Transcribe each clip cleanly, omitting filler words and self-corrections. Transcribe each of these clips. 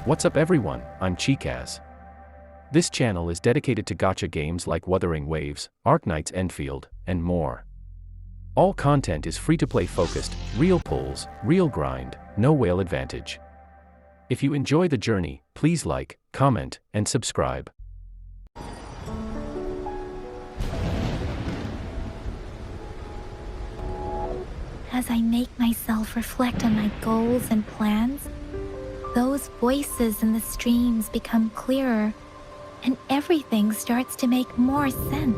What's up everyone, I'm Chikaz. This channel is dedicated to gacha games like Wuthering Waves, Arknight's Enfield, and more. All content is free-to-play focused, real pulls, real grind, no whale advantage. If you enjoy the journey, please like, comment, and subscribe. As I make myself reflect on my goals and plans, those voices in the streams become clearer, and everything starts to make more sense.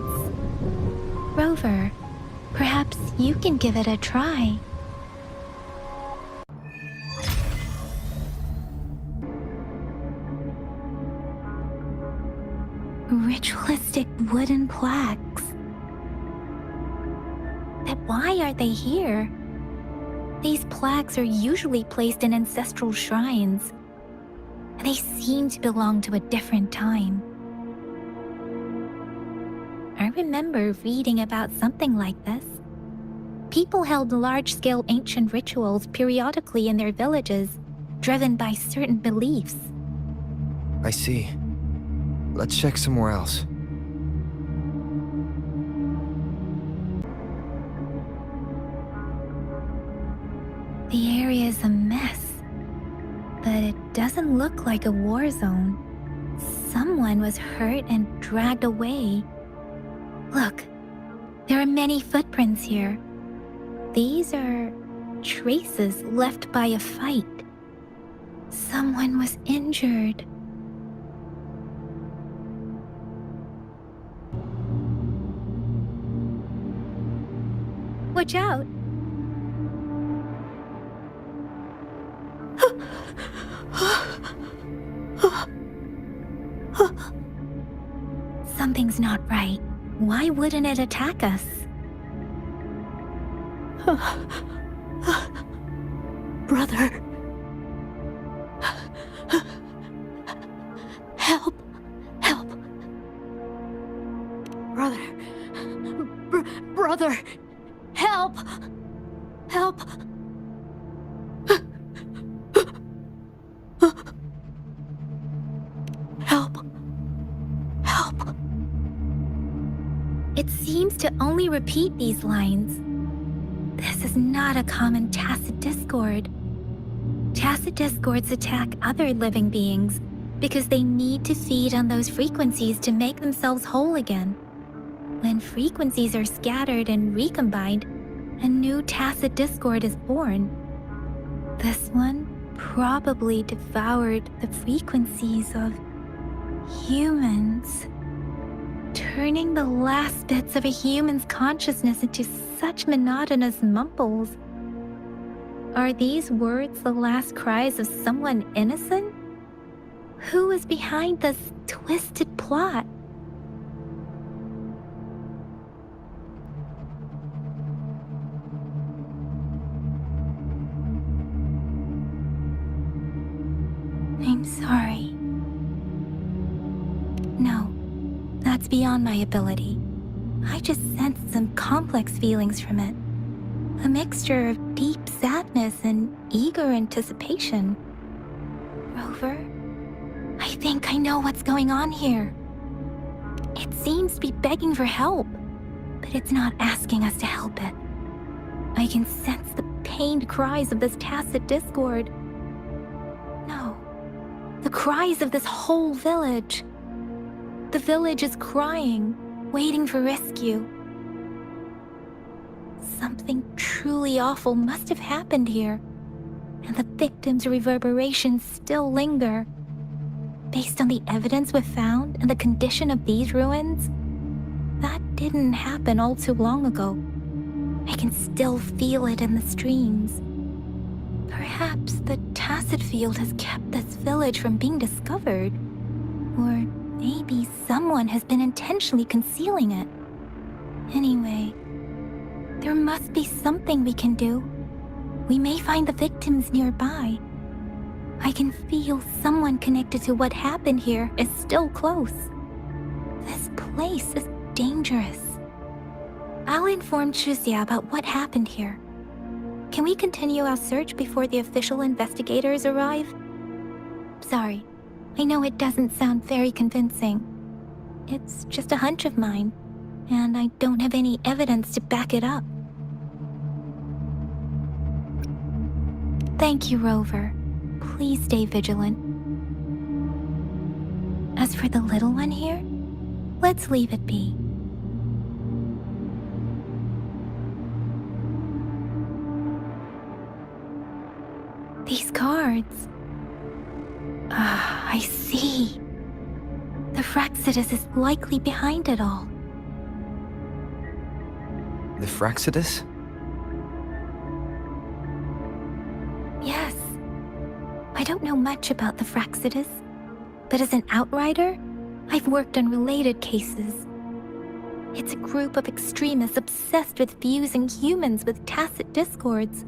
Rover, perhaps you can give it a try. Ritualistic wooden plaques. But why are they here? These plaques are usually placed in ancestral shrines. They seem to belong to a different time. I remember reading about something like this. People held large-scale ancient rituals periodically in their villages, driven by certain beliefs. I see. Let's check somewhere else. The area is a mess, but it doesn't look like a war zone. Someone was hurt and dragged away. Look, there are many footprints here. These are traces left by a fight. Someone was injured. Watch out! Something's not right. Why wouldn't it attack us? Brother. Help. Help. Brother. Brother. Help. Help. Help. Help. It seems to only repeat these lines. This is not a common tacit discord. Tacit discords attack other living beings because they need to feed on those frequencies to make themselves whole again. When frequencies are scattered and recombined, a new tacit discord is born. This one probably devoured the frequencies of humans, turning the last bits of a human's consciousness into such monotonous mumbles. Are these words the last cries of someone innocent? Who is behind this twisted plot? I'm sorry. No, that's beyond my ability. I just sensed some complex feelings from it. A mixture of deep sadness and eager anticipation. Rover, I think I know what's going on here. It seems to be begging for help, but it's not asking us to help it. I can sense the pained cries of this tacit discord. No, the cries of this whole village. The village is crying, waiting for rescue. Something truly awful must have happened here, and the victims' reverberations still linger. Based on the evidence we've found and the condition of these ruins, that didn't happen all too long ago. I can still feel it in the streams. Perhaps the tacit field has kept this village from being discovered, or maybe someone has been intentionally concealing it. Anyway, there must be something we can do. We may find the victims nearby. I can feel someone connected to what happened here is still close. This place is dangerous. I'll inform Chuzia about what happened here. Can we continue our search before the official investigators arrive? Sorry. I know it doesn't sound very convincing. It's just a hunch of mine, and I don't have any evidence to back it up. Thank you, Rover. Please stay vigilant. As for the little one here, let's leave it be. These cards. I see. The Fraxidus is likely behind it all. The Fraxidus? Yes. I don't know much about the Fraxidus, but as an outrider, I've worked on related cases. It's a group of extremists obsessed with fusing humans with tacit discords.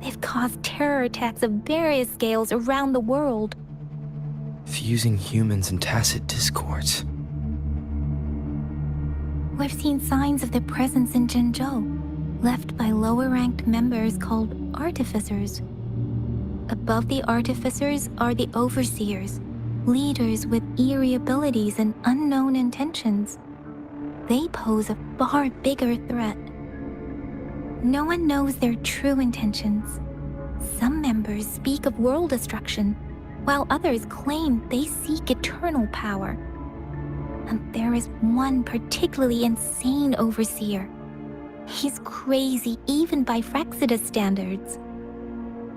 They've caused terror attacks of various scales around the world. Fusing humans and tacit discords. We've seen signs of their presence in Jinzhou, left by lower-ranked members called artificers. Above the artificers are the overseers, leaders with eerie abilities and unknown intentions. They pose a far bigger threat. No one knows their true intentions. Some members speak of world destruction, while others claim they seek eternal power. And there is one particularly insane overseer. He's crazy even by Fraxidus standards.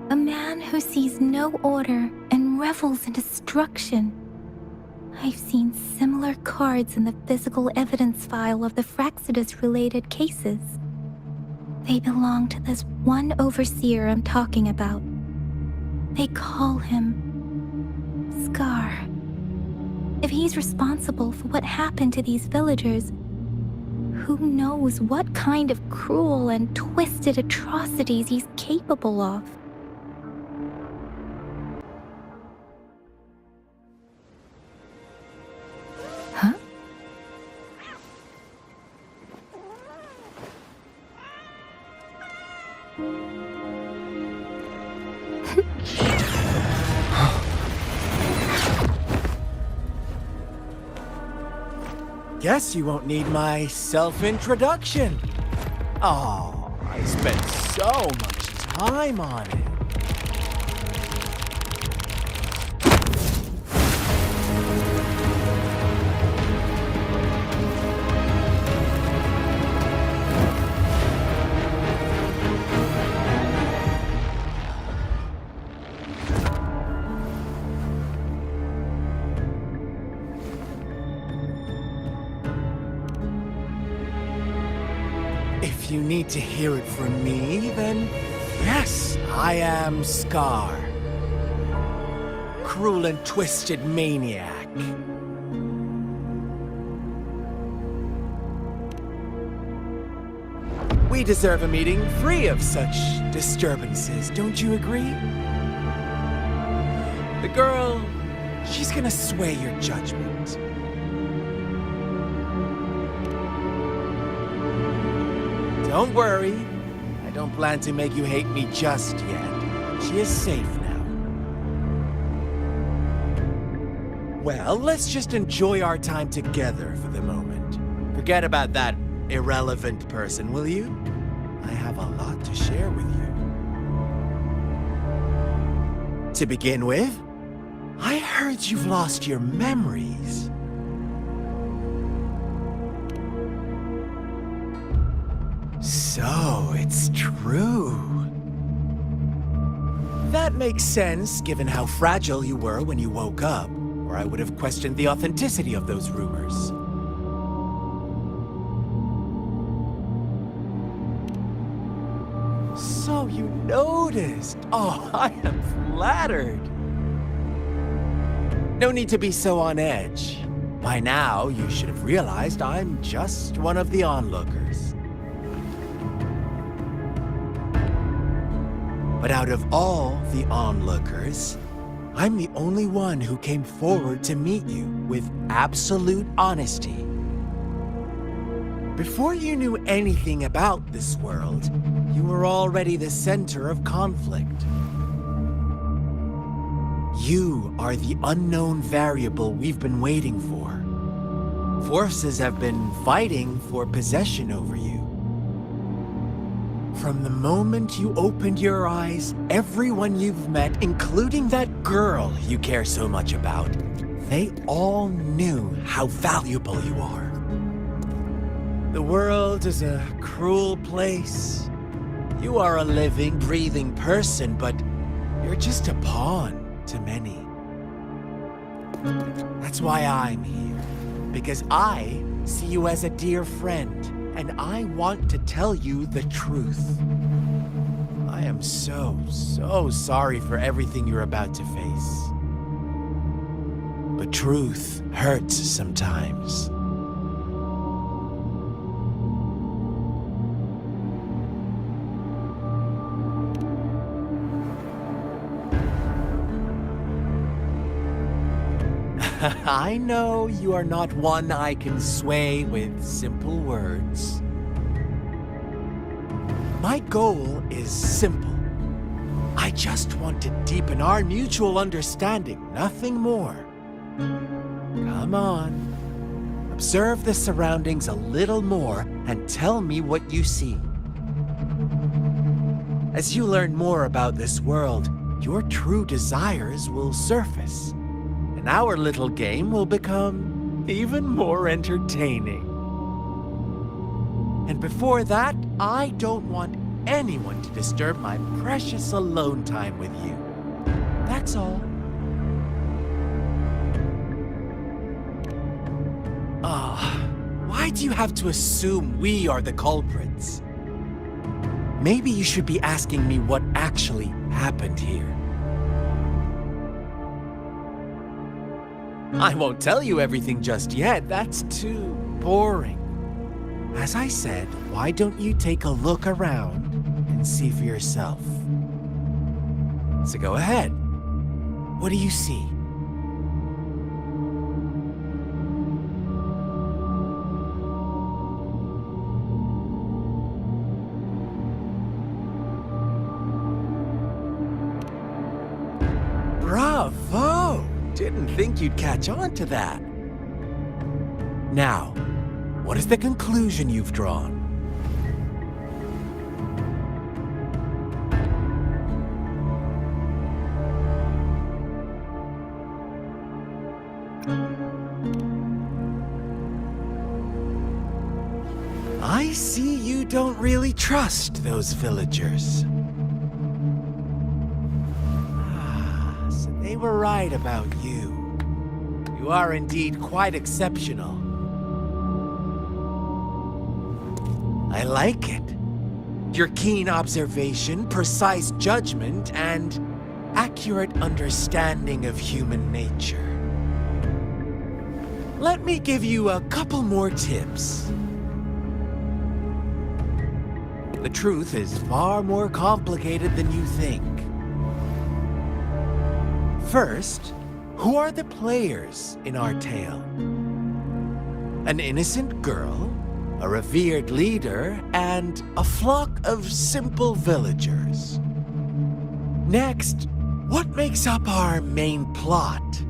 A man who sees no order and revels in destruction. I've seen similar cards in the physical evidence file of the Fraxidus-related cases. They belong to this one overseer I'm talking about. They call him Scar. If he's responsible for what happened to these villagers, who knows what kind of cruel and twisted atrocities he's capable of? Huh? Guess you won't need my self-introduction. Oh, I spent so much time on it. If you need to hear it from me, then yes, I am Scar. Cruel and twisted maniac. We deserve a meeting free of such disturbances, don't you agree? The girl, she's gonna sway your judgment. Don't worry. I don't plan to make you hate me just yet. She is safe now. Well, let's just enjoy our time together for the moment. Forget about that irrelevant person, will you? I have a lot to share with you. To begin with, I heard you've lost your memories. So, it's true. That makes sense, given how fragile you were when you woke up, or I would have questioned the authenticity of those rumors. So you noticed. Oh, I am flattered. No need to be so on edge. By now, you should have realized I'm just one of the onlookers. But out of all the onlookers, I'm the only one who came forward to meet you with absolute honesty. Before you knew anything about this world, you were already the center of conflict. You are the unknown variable we've been waiting for. Forces have been fighting for possession over you. From the moment you opened your eyes, everyone you've met, including that girl you care so much about, they all knew how valuable you are. The world is a cruel place. You are a living, breathing person, but you're just a pawn to many. That's why I'm here, because I see you as a dear friend, and I want to tell you the truth. I am so sorry for everything you're about to face. But truth hurts sometimes. I know you are not one I can sway with simple words. My goal is simple. I just want to deepen our mutual understanding, nothing more. Come on. Observe the surroundings a little more and tell me what you see. As you learn more about this world, your true desires will surface. And our little game will become even more entertaining. And before that, I don't want anyone to disturb my precious alone time with you. That's all. Why do you have to assume we are the culprits? Maybe you should be asking me what actually happened here. I won't tell you everything just yet. That's too boring. As I said, why don't you take a look around and see for yourself? So go ahead. What do you see? Bravo! Didn't think you'd catch on to that. Now, what is the conclusion you've drawn? I see you don't really trust those villagers. So they were right about you. You are indeed quite exceptional. I like it. Your keen observation, precise judgment, and accurate understanding of human nature. Let me give you a couple more tips. The truth is far more complicated than you think. First, who are the players in our tale? An innocent girl, a revered leader, and a flock of simple villagers. Next, what makes up our main plot?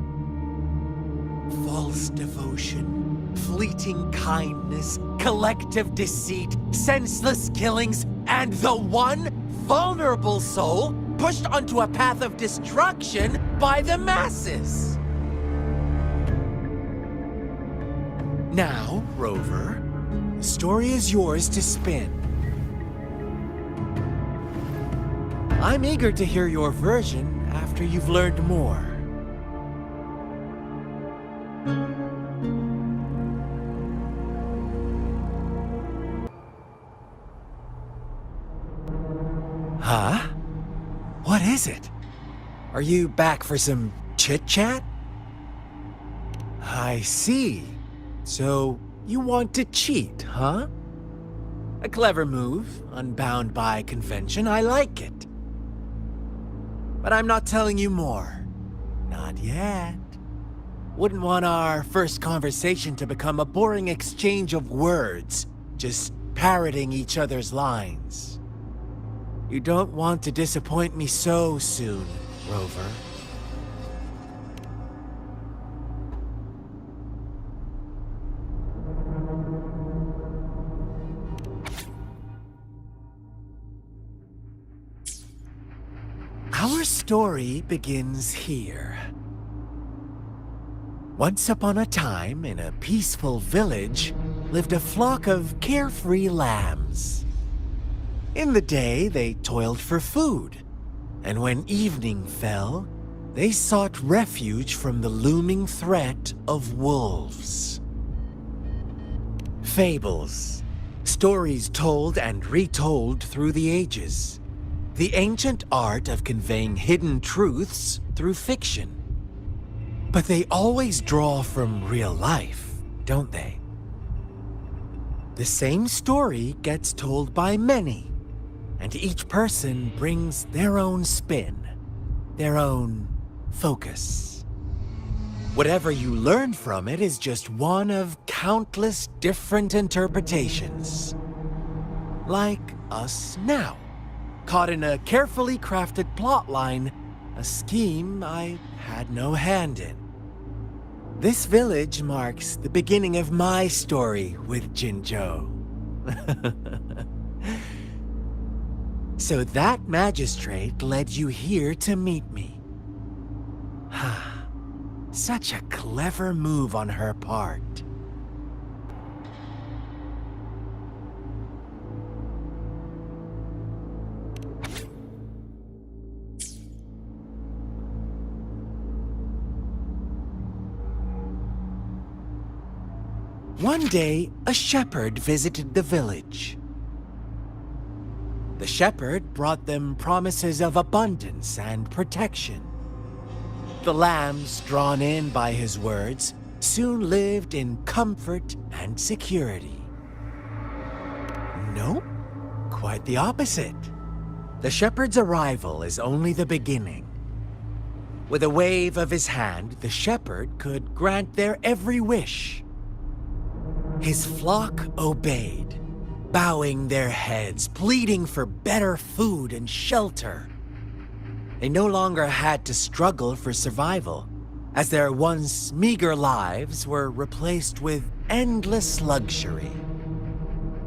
False devotion, fleeting kindness, collective deceit, senseless killings, and the one vulnerable soul pushed onto a path of destruction by the masses. Now, Rover, the story is yours to spin. I'm eager to hear your version after you've learned more. Huh? What is it? Are you back for some chit-chat? I see. So, you want to cheat, huh? A clever move, unbound by convention. I like it. But I'm not telling you more. Not yet. Wouldn't want our first conversation to become a boring exchange of words, just parroting each other's lines. You don't want to disappoint me so soon, Rover. Our story begins here. Once upon a time, in a peaceful village, lived a flock of carefree lambs. In the day, they toiled for food, and when evening fell, they sought refuge from the looming threat of wolves. Fables, stories told and retold through the ages. The ancient art of conveying hidden truths through fiction. But they always draw from real life, don't they? The same story gets told by many, and each person brings their own spin, their own focus. Whatever you learn from it is just one of countless different interpretations. Like us now. Caught in a carefully crafted plotline, a scheme I had no hand in. This village marks the beginning of my story with Jinzhou. So that magistrate led you here to meet me. Such a clever move on her part. One day, a shepherd visited the village. The shepherd brought them promises of abundance and protection. The lambs, drawn in by his words, soon lived in comfort and security. Nope, quite the opposite. The shepherd's arrival is only the beginning. With a wave of his hand, the shepherd could grant their every wish. His flock obeyed, bowing their heads, pleading for better food and shelter. They no longer had to struggle for survival, as their once meager lives were replaced with endless luxury.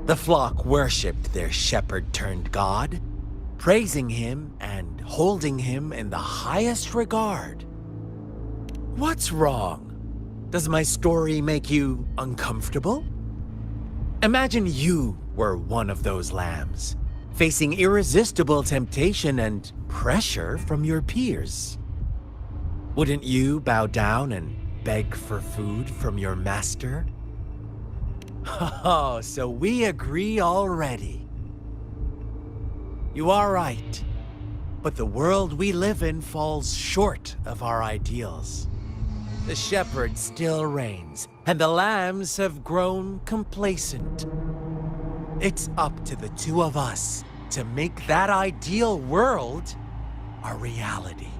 The flock worshipped their shepherd-turned-god, praising him and holding him in the highest regard. What's wrong? Does my story make you uncomfortable? Imagine you were one of those lambs, facing irresistible temptation and pressure from your peers. Wouldn't you bow down and beg for food from your master? Oh, so we agree already. You are right, but the world we live in falls short of our ideals. The shepherd still reigns, and the lambs have grown complacent. It's up to the two of us to make that ideal world a reality.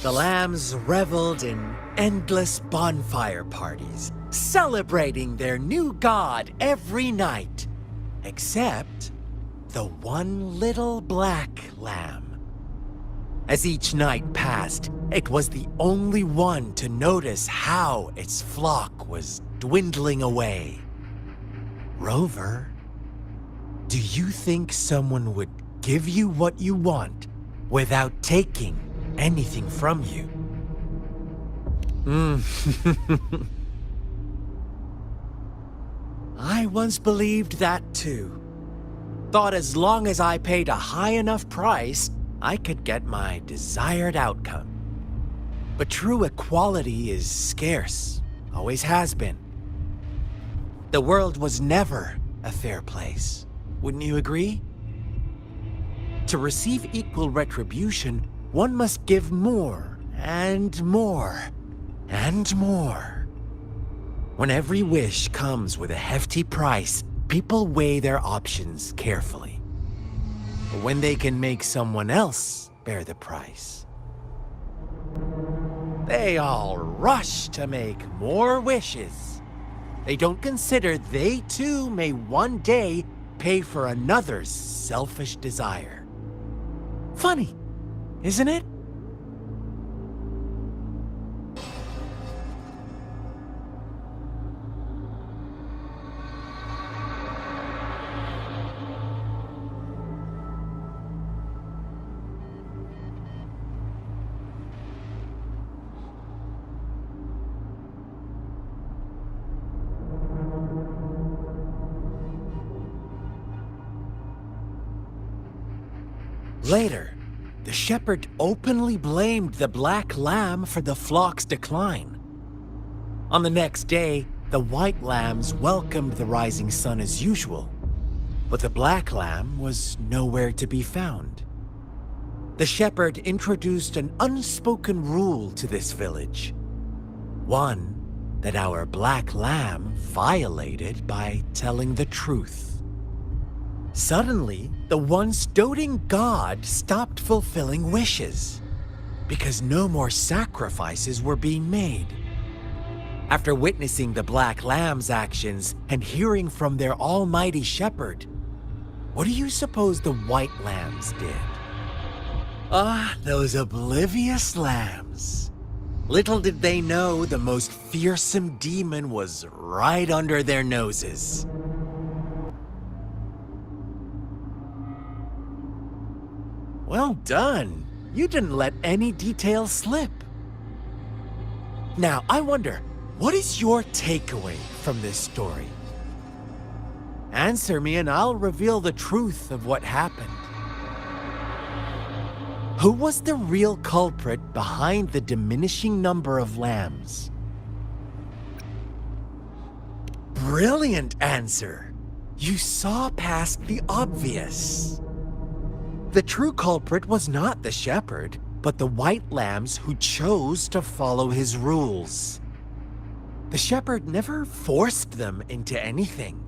The lambs reveled in endless bonfire parties, celebrating their new god every night. Except the one little black lamb. As each night passed, it was the only one to notice how its flock was dwindling away. Rover, do you think someone would give you what you want without taking anything from you? I once believed that too. Thought as long as I paid a high enough price, I could get my desired outcome. But true equality is scarce, always has been. The world was never a fair place, wouldn't you agree? To receive equal retribution, one must give more and more and more. When every wish comes with a hefty price, people weigh their options carefully. But when they can make someone else bear the price, they all rush to make more wishes. They don't consider they too may one day pay for another's selfish desire. Funny, isn't it? Later, the shepherd openly blamed the black lamb for the flock's decline. On the next day, the white lambs welcomed the rising sun as usual, but the black lamb was nowhere to be found. The shepherd introduced an unspoken rule to this village, one that our black lamb violated by telling the truth. Suddenly, the once doting god stopped fulfilling wishes because no more sacrifices were being made. After witnessing the black lamb's actions and hearing from their almighty shepherd, what do you suppose the white lambs did? Ah, those oblivious lambs. Little did they know the most fearsome demon was right under their noses. Well done. You didn't let any details slip. Now, I wonder, what is your takeaway from this story? Answer me and I'll reveal the truth of what happened. Who was the real culprit behind the diminishing number of lambs? Brilliant answer. You saw past the obvious. The true culprit was not the shepherd, but the white lambs who chose to follow his rules. The shepherd never forced them into anything.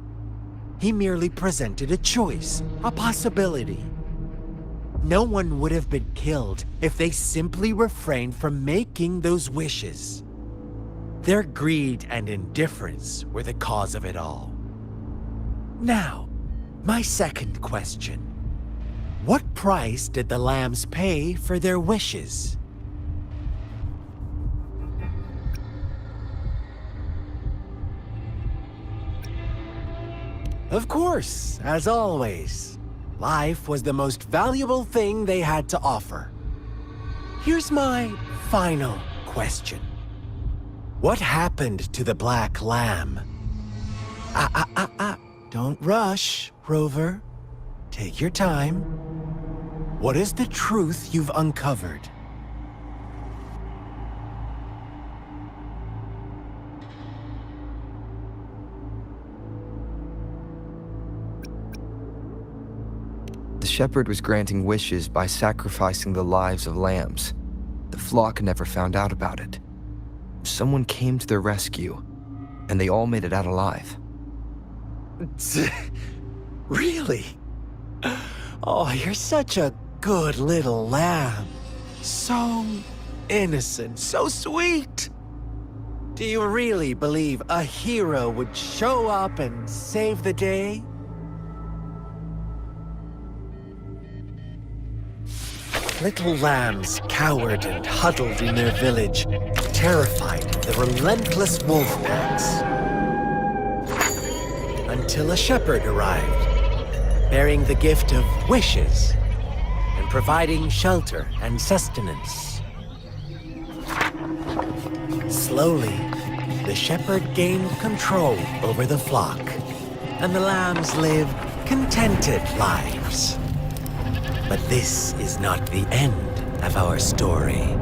He merely presented a choice, a possibility. No one would have been killed if they simply refrained from making those wishes. Their greed and indifference were the cause of it all. Now, my second question. What price did the lambs pay for their wishes? Of course, as always, life was the most valuable thing they had to offer. Here's my final question. What happened to the black lamb? Don't rush, Rover. Take your time. What is the truth you've uncovered? The shepherd was granting wishes by sacrificing the lives of lambs. The flock never found out about it. Someone came to their rescue, and they all made it out alive. Really? Oh, you're such a good little lamb. So innocent, so sweet. Do you really believe a hero would show up and save the day? Little lambs cowered and huddled in their village, terrified of the relentless wolf packs. Until a shepherd arrived, bearing the gift of wishes and providing shelter and sustenance. Slowly, the shepherd gained control over the flock, and the lambs lived contented lives. But this is not the end of our story.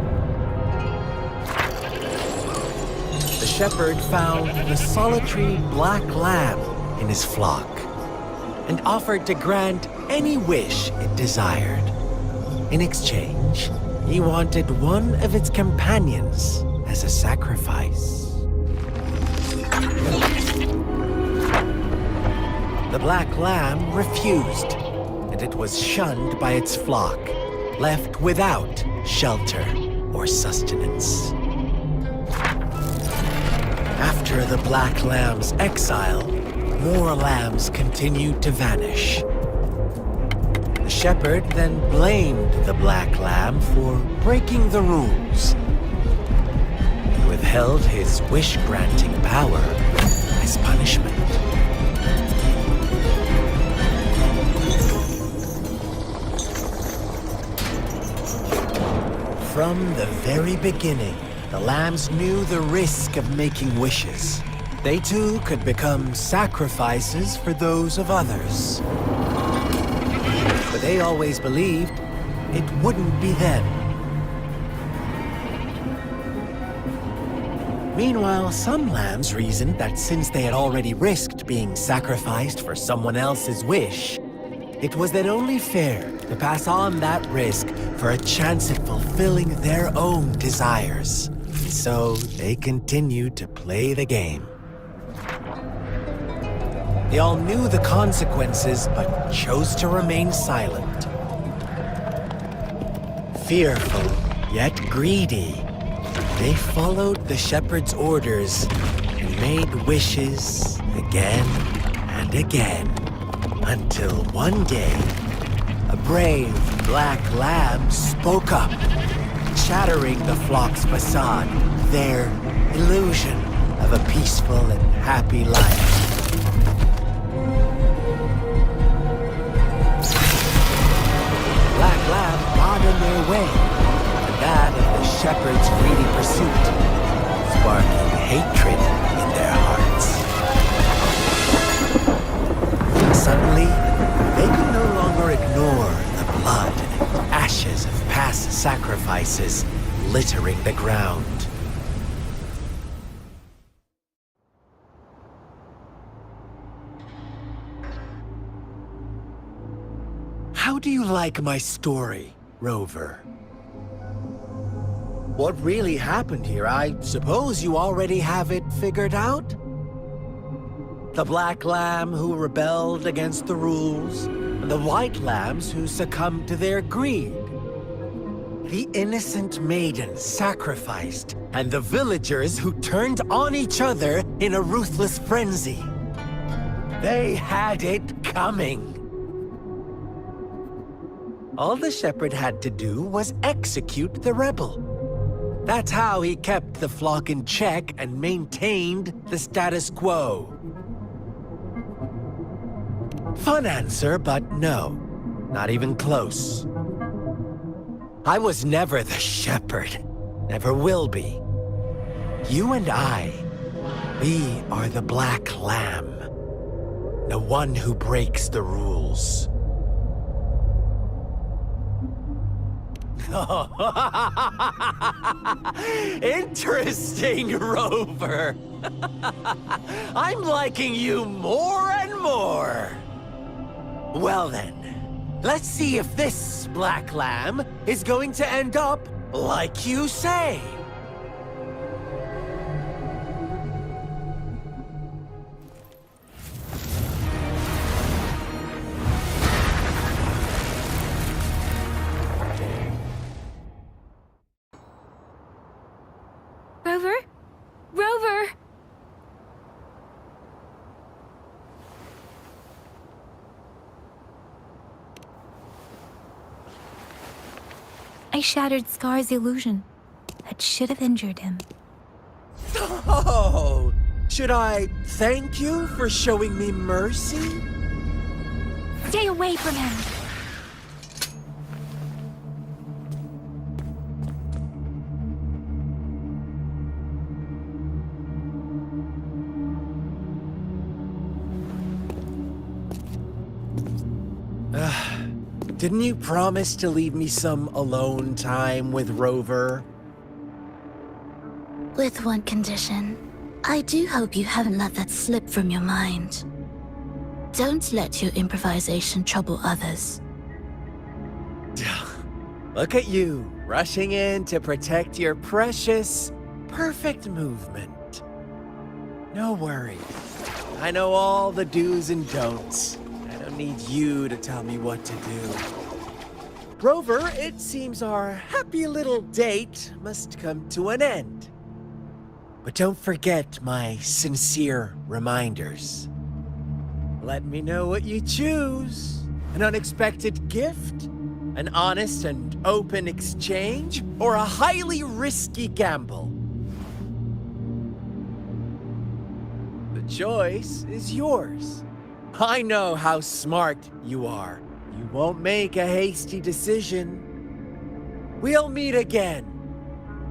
The shepherd found the solitary black lamb in his flock and offered to grant any wish it desired. In exchange, he wanted one of its companions as a sacrifice. The black lamb refused, and it was shunned by its flock, left without shelter or sustenance. After the black lamb's exile, more lambs continued to vanish. The shepherd then blamed the black lamb for breaking the rules and withheld his wish-granting power as punishment. From the very beginning, the lambs knew the risk of making wishes. They too could become sacrifices for those of others. But they always believed it wouldn't be them. Meanwhile, some lambs reasoned that since they had already risked being sacrificed for someone else's wish, it was then only fair to pass on that risk for a chance at fulfilling their own desires. And so they continued to play the game. They all knew the consequences, but chose to remain silent. Fearful, yet greedy, they followed the shepherd's orders and made wishes again and again, until one day, a brave black lamb spoke up, shattering the flock's facade, their illusion of a peaceful and happy life. Black lamb got in their way, and that of the shepherd's greedy pursuit, sparking hatred in their hearts. Suddenly, they could no longer ignore the blood and ashes of past sacrifices littering the ground. How do you like my story, Rover? What really happened here? I suppose you already have it figured out? The black lamb who rebelled against the rules, and the white lambs who succumbed to their greed. The innocent maiden sacrificed, and the villagers who turned on each other in a ruthless frenzy. They had it coming. All the shepherd had to do was execute the rebel. That's how he kept the flock in check and maintained the status quo. Fun answer, but no, not even close. I was never the shepherd, never will be. You and I, we are the black lamb, the one who breaks the rules. Interesting, Rover. I'm liking you more and more. Well then, let's see if this black lamb is going to end up like you say. Rover? Rover! I shattered Scar's illusion. That should have injured him. Oh, should I thank you for showing me mercy? Stay away from him! Didn't you promise to leave me some alone time with Rover? With one condition. I do hope you haven't let that slip from your mind. Don't let your improvisation trouble others. Look at you, rushing in to protect your precious, perfect movement. No worries. I know all the do's and don'ts. I don't need you to tell me what to do. Rover, it seems our happy little date must come to an end. But don't forget my sincere reminders. Let me know what you choose. An unexpected gift? An honest and open exchange? Or a highly risky gamble? The choice is yours. I know how smart you are. You won't make a hasty decision. We'll meet again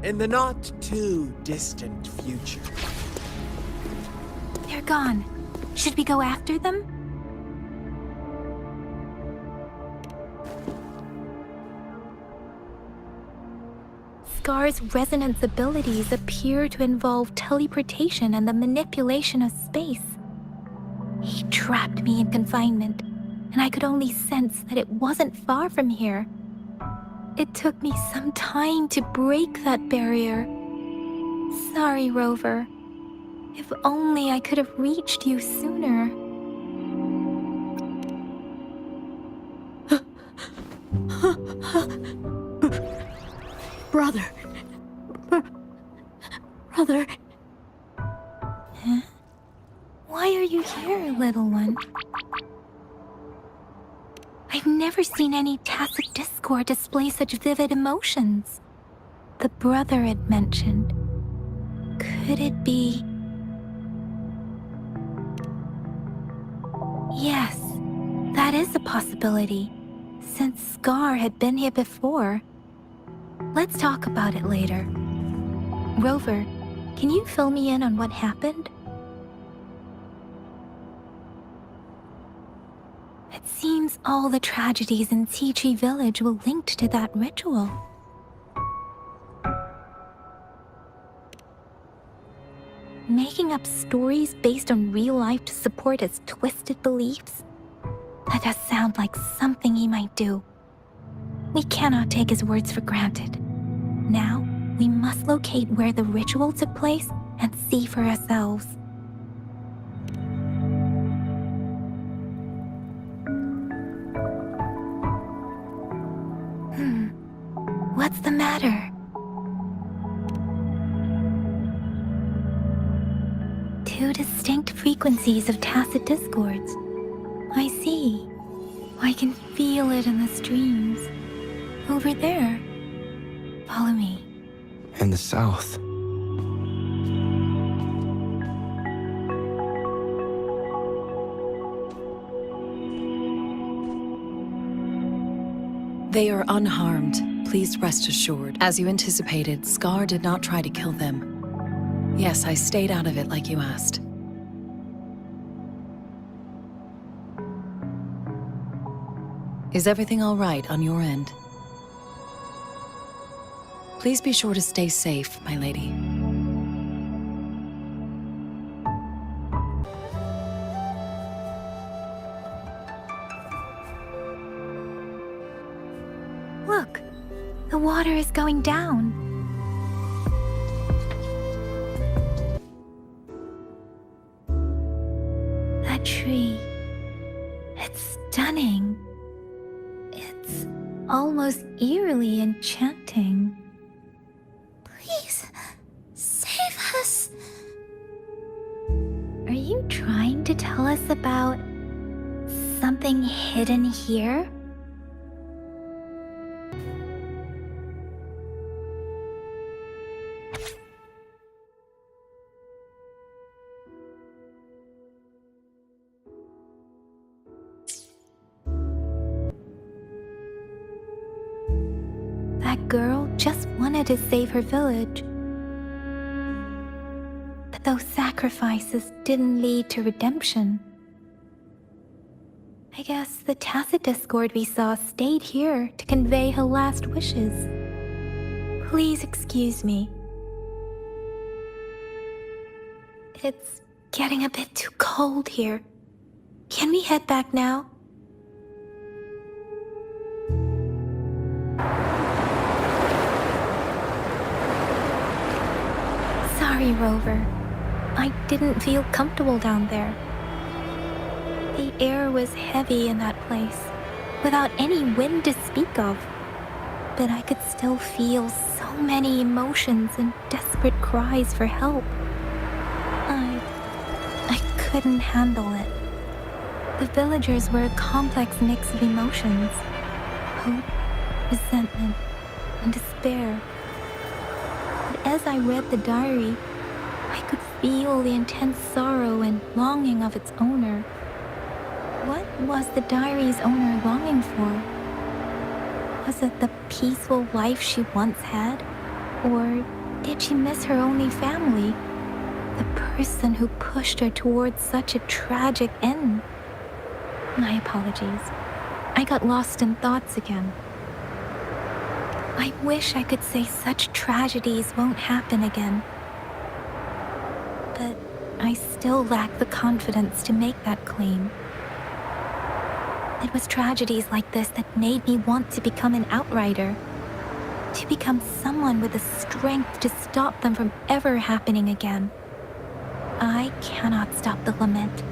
in the not-too-distant future. They're gone. Should we go after them? Scar's resonance abilities appear to involve teleportation and the manipulation of space. He trapped me in confinement, and I could only sense that it wasn't far from here. It took me some time to break that barrier. Sorry, Rover. If only I could have reached you sooner. Brother. Brother. Huh? Why are you here, little one? I've never seen any tacit discord display such vivid emotions. The brother it mentioned. Could it be... Yes, that is a possibility, since Scar had been here before. Let's talk about it later. Rover, can you fill me in on what happened? It seems all the tragedies in Tea Village were linked to that ritual. Making up stories based on real life to support his twisted beliefs? That does sound like something he might do. We cannot take his words for granted. Now, we must locate where the ritual took place and see for ourselves. What's the matter? Two distinct frequencies of tacit discords. I see. I can feel it in the streams. Over there. Follow me. In the south. They are unharmed. Please rest assured. As you anticipated, Scar did not try to kill them. Yes, I stayed out of it like you asked. Is everything all right on your end? Please be sure to stay safe, my lady. Look, the water is going down. That tree, it's stunning. It's almost eerily enchanting. Please, save us. Are you trying to tell us about something hidden here? That girl just wanted to save her village. But those sacrifices didn't lead to redemption. I guess the tacit discord we saw stayed here to convey her last wishes. Please excuse me. It's getting a bit too cold here. Can we head back now? Sorry, Rover. I didn't feel comfortable down there. The air was heavy in that place, without any wind to speak of. But I could still feel so many emotions and desperate cries for help. I couldn't handle it. The villagers were a complex mix of emotions. Hope, resentment, and despair. But as I read the diary, I could feel the intense sorrow and longing of its owner. What was the diary's owner longing for? Was it the peaceful life she once had? Or did she miss her only family? The person who pushed her towards such a tragic end? My apologies. I got lost in thoughts again. I wish I could say such tragedies won't happen again. But I still lack the confidence to make that claim. It was tragedies like this that made me want to become an outrider. To become someone with the strength to stop them from ever happening again. I cannot stop the lament,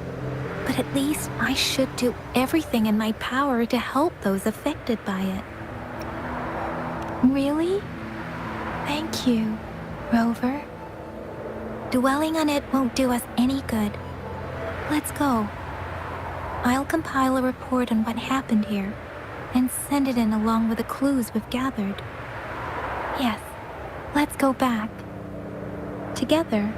but at least I should do everything in my power to help those affected by it. Really? Thank you, Rover. Dwelling on it won't do us any good. Let's go. I'll compile a report on what happened here and send it in along with the clues we've gathered. Yes, let's go back. Together,